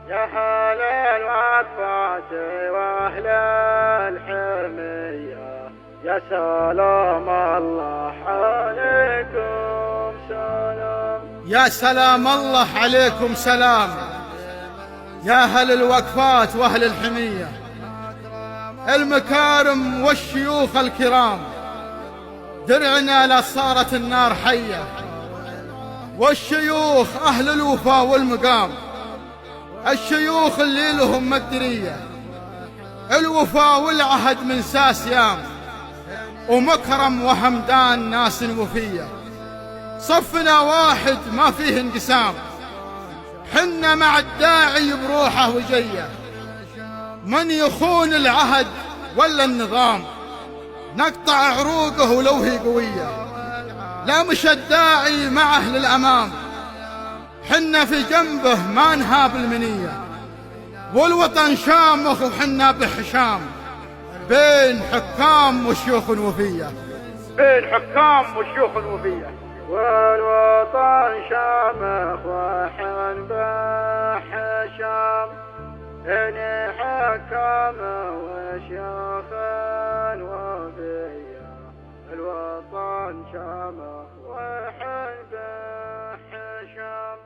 يا أهل الوفاة وأهل الحمية، يا سلام الله عليكم سلام. يا سلام الله عليكم سلام، يا أهل الوقفات وأهل الحمية، المكارم والشيوخ الكرام، درعنا لا صارت النار حية، والشيوخ أهل الوفا والمقام، الشيوخ اللي لهم مدرية، الوفا والعهد من ساس يام، ومكرم وحمدان ناس وفية، صفنا واحد ما فيه انقسام، حنا مع الداعي بروحه وجيه، من يخون العهد ولا النظام نقطع عروقه ولو هي قوية، لا مش الداعي مع أهل الأمام، حنا في جنبه ما نهاب المنية، والوطن شامخ وحنا بحشام، بين حكام وشيوخ وفية، بين حكام وشيوخ وفية، والوطن شامخ وحن بحشام، بين حكام وشيوخ وفية، الوطن شامخ وحن بحشام.